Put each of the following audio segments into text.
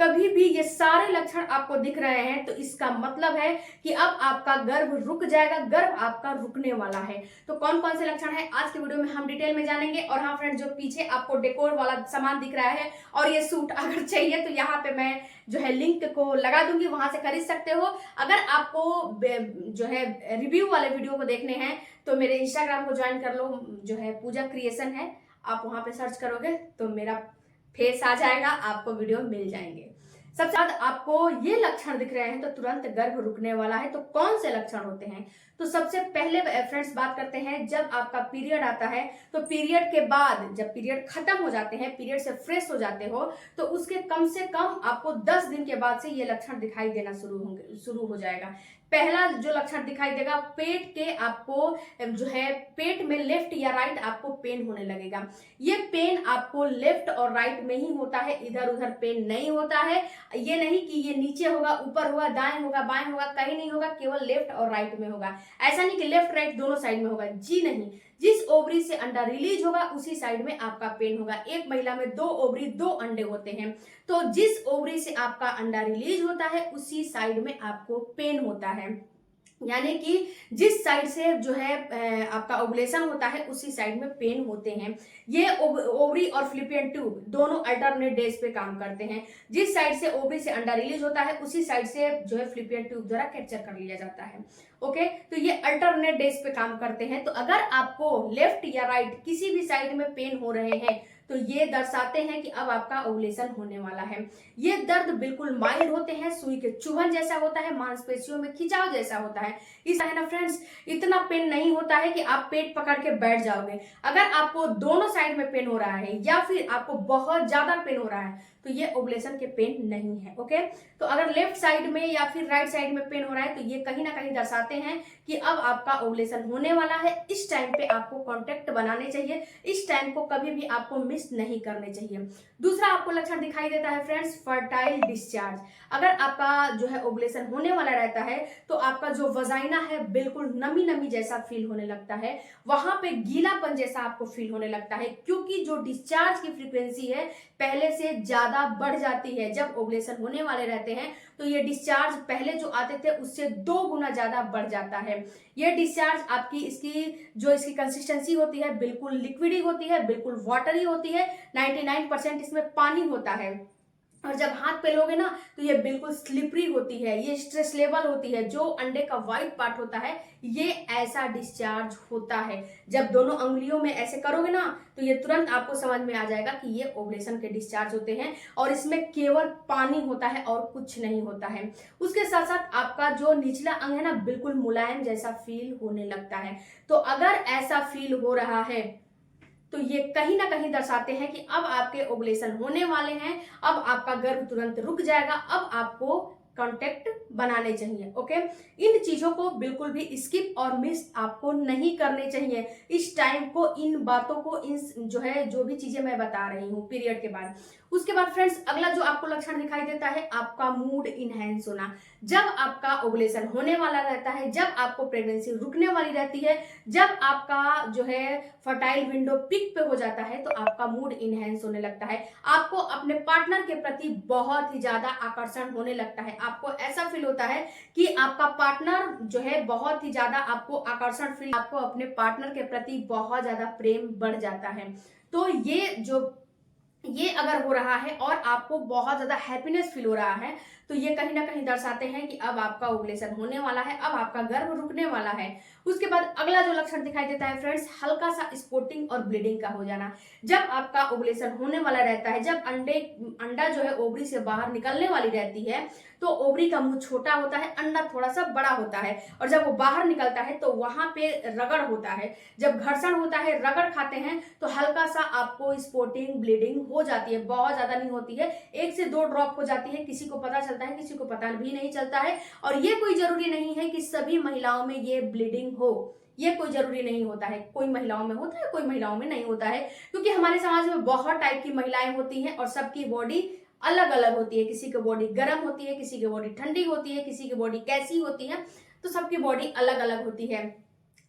कभी भी ये सारे लक्षण आपको दिख रहे हैं तो इसका मतलब है कि अब आपका गर्भ रुक जाएगा, गर्भ आपका रुकने वाला है। तो कौन कौन से लक्षण है आज के वीडियो में हम डिटेल में जानेंगे। और हाँ फ्रेंड्स, जो पीछे आपको डेकोर वाला सामान दिख रहा है और ये सूट अगर चाहिए तो यहाँ पे मैं जो है लिंक को लगा दूंगी, वहां से खरीद सकते हो। अगर आपको जो है रिव्यू वाले वीडियो को देखने हैं तो मेरे इंस्टाग्राम को ज्वाइन कर लो, जो है पूजा क्रिएशन है, आप वहां पे सर्च करोगे तो मेरा फेस आ जाएगा, आपको वीडियो मिल जाएंगे। सबसे बाद आपको ये लक्षण दिख रहे हैं तो तुरंत गर्भ रुकने वाला है। तो कौन से लक्षण होते हैं? तो सबसे पहले फ्रेंड्स बात करते हैं, जब आपका पीरियड आता है तो पीरियड के बाद, जब पीरियड खत्म हो जाते हैं, पीरियड से फ्रेश हो जाते हो, तो उसके कम से कम आपको 10 दिन के बाद से ये लक्षण दिखाई देना शुरू हो जाएगा। पहला जो लक्षण दिखाई देगा, पेट के आपको जो है पेट में लेफ्ट या राइट आपको पेन होने लगेगा। ये पेन आपको लेफ्ट और राइट में ही होता है, इधर उधर पेन नहीं होता है। ये नहीं कि ये नीचे होगा, ऊपर होगा, दाएं होगा, बाएं होगा, कहीं नहीं होगा, केवल लेफ्ट और राइट में होगा। ऐसा नहीं कि लेफ्ट राइट दोनों साइड में होगा, जी नहीं। जिस ओवरी से अंडा रिलीज होगा उसी साइड में आपका पेन होगा। एक महिला में 2 ओवरी 2 अंडे होते हैं, तो जिस ओवरी से आपका अंडा रिलीज होता है उसी साइड में आपको पेन होता है। यानी कि जिस साइड से जो है आपका ओवुलेशन होता है उसी साइड में पेन होते हैं। ये ओवरी और फ्लिपियन ट्यूब दोनों अल्टरनेट डेज पे काम करते हैं। जिस साइड से ओवरी से अंडा रिलीज होता है उसी साइड से जो है फ्लिपियन ट्यूब द्वारा कैप्चर कर लिया जाता है। ओके, तो ये अल्टरनेट डेज पे काम करते हैं। तो अगर आपको लेफ्ट या राइट किसी भी साइड में पेन हो रहे हैं तो ये दर्शाते हैं कि अब आपका ओवुलेशन होने वाला है। ये दर्द बिल्कुल माइल्ड होते हैं, सुई के चुभन जैसा होता है, मांसपेशियों में खिंचाव जैसा होता है। इस है ना फ्रेंड्स, इतना पेन नहीं होता है कि आप पेट पकड़ के बैठ जाओगे। अगर आपको दोनों साइड में पेन हो रहा है या फिर आपको बहुत ज्यादा पेन हो रहा है तो ये ओवुलेशन के पेन नहीं है। ओके, तो अगर लेफ्ट साइड में या फिर राइट साइड में पेन हो रहा है तो ये कहीं ना कहीं दर्शाते हैं कि अब आपका ओवुलेशन होने वाला है। इस टाइम पे आपको कॉन्टेक्ट बनाने चाहिए, इस टाइम को कभी भी आपको मिस नहीं करने चाहिए। दूसरा आपको लक्षण दिखाई देता है फ्रेंड्स, फर्टाइल डिस्चार्ज। अगर आपका जो है ओवुलेशन होने वाला रहता है तो आपका जो वजाइना है बिल्कुल नमी नमी जैसा फील होने लगता है, वहां पे गीलापन जैसा आपको फील होने लगता है, क्योंकि जो डिस्चार्ज की फ्रीक्वेंसी है पहले से ज्यादा बढ़ जाती है। जब ओवुलेशन होने वाले रहते हैं तो ये डिस्चार्ज पहले जो आते थे उससे 2 गुना ज्यादा बढ़ जाता है। ये डिस्चार्ज आपकी इसकी कंसिस्टेंसी होती है बिल्कुल लिक्विडी होती है, बिल्कुल वाटरी होती है, 99% इसमें पानी होता है। और जब हाथ पे लोगे ना तो ये बिल्कुल स्लिपरी होती है, ये स्ट्रेस लेवल होती है। जो अंडे का व्हाइट पार्ट होता है ये ऐसा डिस्चार्ज होता है। जब दोनों अंगुलियों में ऐसे करोगे ना तो ये तुरंत आपको समझ में आ जाएगा कि ये ओवुलेशन के डिस्चार्ज होते हैं और इसमें केवल पानी होता है और कुछ नहीं होता है। उसके साथ साथ आपका जो निचला अंग है ना बिल्कुल मुलायम जैसा फील होने लगता है। तो अगर ऐसा फील हो रहा है तो ये कहीं ना कहीं दर्शाते हैं कि अब आपके ओवुलेशन होने वाले हैं, अब आपका गर्भ तुरंत रुक जाएगा, अब आपको कांटेक्ट बनाने चाहिए। ओके, इन चीजों को बिल्कुल भी स्किप और मिस आपको नहीं करने चाहिए। इस टाइम को, इन बातों को, इन जो भी चीजें मैं बता रही हूँ पीरियड के बाद। उसके बाद फ्रेंड्स अगला जो आपको लक्षण दिखाई देता है, आपका मूड इनहेंस होना। जब आपका ओवुलेशन होने वाला रहता है, जब आपको प्रेगनेंसी रुकने वाली रहती है, जब आपका जो है फर्टाइल विंडो पिक पे हो जाता है तो आपका मूड इनहेंस होने लगता है। आपको अपने पार्टनर के प्रति बहुत ही ज्यादा आकर्षण होने लगता है। आपको ऐसा फील होता है कि आपका पार्टनर जो है बहुत ही ज्यादा आपको आकर्षण फील, आपको अपने पार्टनर के प्रति बहुत ज्यादा प्रेम बढ़ जाता है। तो ये अगर हो रहा है और आपको बहुत ज्यादा हैप्पीनेस फील हो रहा है तो ये कहीं ना कहीं दर्शाते हैं कि अब आपका ओवुलेशन होने वाला है, अब आपका गर्भ रुकने वाला है। उसके बाद अगला जो लक्षण दिखाई देता है फ्रेंड्स, हल्का सा स्पॉटिंग और ब्लीडिंग का हो जाना। जब आपका ओवुलेशन होने वाला रहता है, जब अंडा जो है ओवरी से बाहर निकलने वाली रहती है तो ओवरी का मुंह छोटा होता है, अंडा थोड़ा सा बड़ा होता है, और जब वो बाहर निकलता है तो वहां पे रगड़ होता है। जब घर्षण होता है, रगड़ खाते हैं तो हल्का सा आपको स्पॉटिंग ब्लीडिंग हो जाती है, बहुत ज्यादा नहीं होती है, 1 से 2 ड्रॉप हो जाती है। किसी को पता चलता है, किसी को पता भी नहीं चलता है। और ये कोई जरूरी नहीं है कि सभी महिलाओं में ये ब्लीडिंग हो, ये कोई जरूरी नहीं होता है। कोई महिलाओं में होता है, कोई महिलाओं में नहीं होता है, क्योंकि हमारे समाज में बहुत टाइप की महिलाएं होती हैं और सबकी बॉडी अलग अलग होती है। किसी की बॉडी गर्म होती है, किसी की बॉडी ठंडी होती है, किसी की बॉडी कैसी होती है, तो सबकी बॉडी अलग अलग होती है।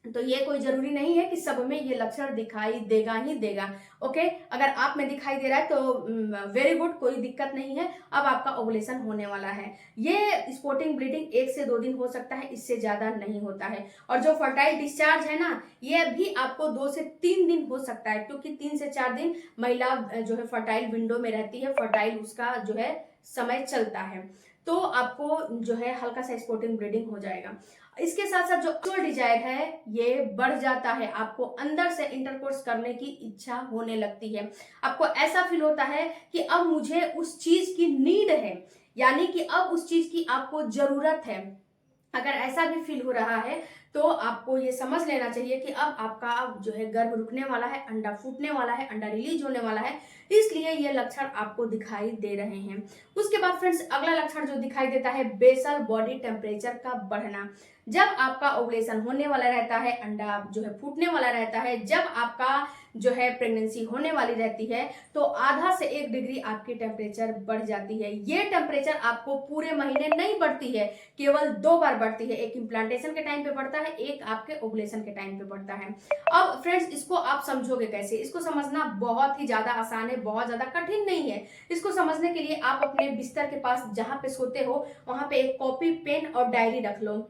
तो ये कोई जरूरी नहीं है कि सब में ये लक्षण दिखाई देगा ही देगा। ओके, अगर आप में दिखाई दे रहा है तो वेरी गुड, कोई दिक्कत नहीं है, अब आपका ओवुलेशन होने वाला है। ये स्पॉटिंग ब्लीडिंग 1 से 2 दिन हो सकता है, इससे ज्यादा नहीं होता है। और जो फर्टाइल डिस्चार्ज है ना, ये भी आपको 2 से 3 दिन हो सकता है, क्योंकि 3 से 4 दिन महिला जो है फर्टाइल विंडो में रहती है, फर्टाइल उसका जो है समय चलता है, तो आपको जो है हल्का सा स्पॉटिंग ब्लीडिंग हो जाएगा। इसके साथ साथ जो एक्चुअल डिजायर है ये बढ़ जाता है, आपको अंदर से इंटरकोर्स करने की इच्छा होने लगती है, आपको ऐसा फील होता है कि अब मुझे उस चीज की नीड है, यानी कि अब उस चीज की आपको जरूरत है। अगर ऐसा भी फील हो रहा है तो आपको ये समझ लेना चाहिए कि अब आपका जो है गर्भ रुकने वाला है, अंडा फूटने वाला है, अंडा रिलीज होने वाला है, इसलिए ये लक्षण आपको दिखाई दे रहे हैं। उसके बाद फ्रेंड्स अगला लक्षण जो दिखाई देता है बेसल बॉडी टेम्परेचर का बढ़ना। जब आपका ओवुलेशन होने वाला रहता है, अंडा जो है फूटने वाला रहता है, जब आपका जो है प्रेगनेंसी होने वाली रहती है, तो आधा से 1 डिग्री आपकी टेम्परेचर बढ़ जाती है। ये टेम्परेचर आपको पूरे महीने नहीं बढ़ती है, केवल 2 बार बढ़ती है, एक इम्प्लांटेशन के टाइम पे बढ़ता है, एक आपके ओवुलेशन के टाइम पे बढ़ता है। अब फ्रेंड्स इसको आप समझोगे कैसे? इसको समझना बहुत ही ज्यादा आसान है, बहुत ज्यादा कठिन नहीं है। इसको समझने के लिए आप अपने बिस्तर के पास जहां पे सोते हो वहां पे एक कॉपी, पेन और डायरी रख लो।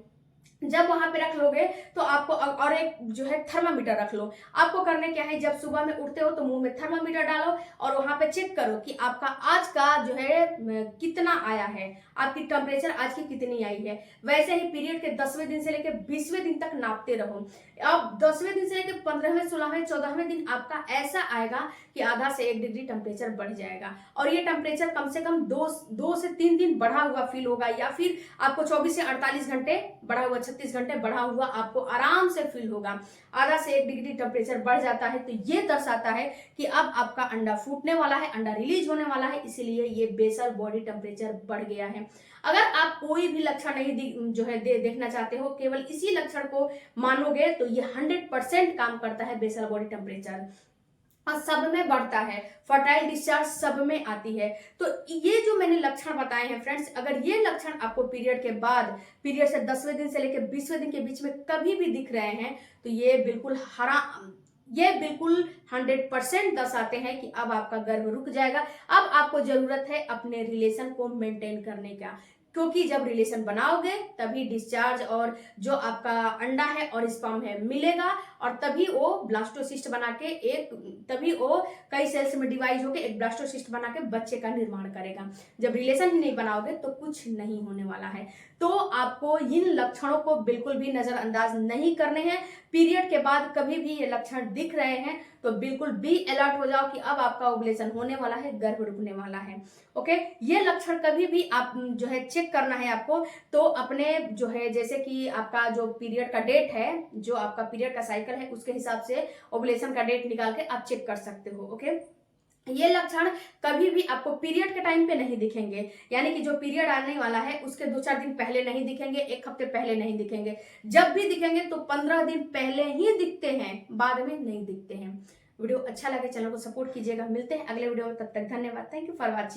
जब वहां पे रख लोगे तो आपको और एक जो है थर्मामीटर रख लो। आपको करने क्या है, जब सुबह में उठते हो तो मुंह में थर्मामीटर डालो और वहां पे चेक करो कि आपका आज का जो है कितना आया है, आपकी टेम्परेचर आज की कितनी आई है। वैसे ही पीरियड के 10वें दिन से लेकर 20वें दिन तक नापते रहो। अब 10वें दिन से लेकर 15वें, 16वें, 14वें दिन आपका ऐसा आएगा कि आधा से 1 डिग्री टेम्परेचर बढ़ जाएगा, और ये टेम्परेचर कम से कम 2 से 3 दिन बढ़ा हुआ फील होगा, या फिर आपको 24 से 48 घंटे बढ़ा हुआ, 36 घंटे बढ़ा हुआ आपको आराम से फील होगा। आधा से 1 डिग्री टेम्परेचर बढ़ जाता है तो ये दर्शाता है कि अब आपका अंडा फूटने वाला है, अंडा रिलीज होने वाला है, इसीलिए ये बेसल बॉडी टेम्परेचर बढ़ गया है। अगर आप कोई भी लक्षण नहीं जो है देखना चाहते हो, केवल इसी लक्षण को मानोगे, तो ये 100% काम करता है बेसल बॉडी टेम्परेचर, और सब में बढ़ता है, फर्टाइल डिस्चार्ज सब में आती है। तो ये जो मैंने लक्षण बताए हैं फ्रेंड्स, अगर ये लक्षण आपको पीरियड के बाद, पीरियड से 10वें दिन से लेकर 20वें दिन के बीच में कभी भी दिख रहे हैं, तो ये बिल्कुल 100% दर्शाते हैं कि अब आपका गर्भ रुक जाएगा। अब आपको जरूरत है अपने रिलेशन को मेंटेन करने का, क्योंकि जब रिलेशन बनाओगे तभी डिस्चार्ज और जो आपका अंडा है और स्पर्म है मिलेगा, और तभी वो ब्लास्टोसिस्ट बना के तभी वो कई सेल्स में डिवाइड होकर एक ब्लास्टोसिस्ट बना के बच्चे का निर्माण करेगा। जब रिलेशन ही नहीं बनाओगे तो कुछ नहीं होने वाला है। तो आपको इन लक्षणों को बिल्कुल भी नजरअंदाज नहीं करने हैं। पीरियड के बाद कभी भी ये लक्षण दिख रहे हैं तो बिल्कुल बी अलर्ट हो जाओ कि अब आपका ओवुलेशन होने वाला है, गर्भ रुकने वाला है। ओके, ये लक्षण कभी भी आप जो है चेक करना है आपको, तो अपने जो है जैसे कि आपका जो पीरियड का डेट है, जो आपका पीरियड का साइकिल है, उसके हिसाब से ओवुलेशन का डेट निकाल के आप चेक कर सकते हो। ओके, ये लक्षण कभी भी आपको पीरियड के टाइम पे नहीं दिखेंगे, यानी कि जो पीरियड आने वाला है उसके 2-4 दिन पहले नहीं दिखेंगे, 1 हफ्ते पहले नहीं दिखेंगे। जब भी दिखेंगे तो 15 दिन पहले ही दिखते हैं, बाद में नहीं दिखते हैं। वीडियो अच्छा लगे चैनल को सपोर्ट कीजिएगा। मिलते हैं अगले वीडियो में, तब तक धन्यवाद। Thank you for watching.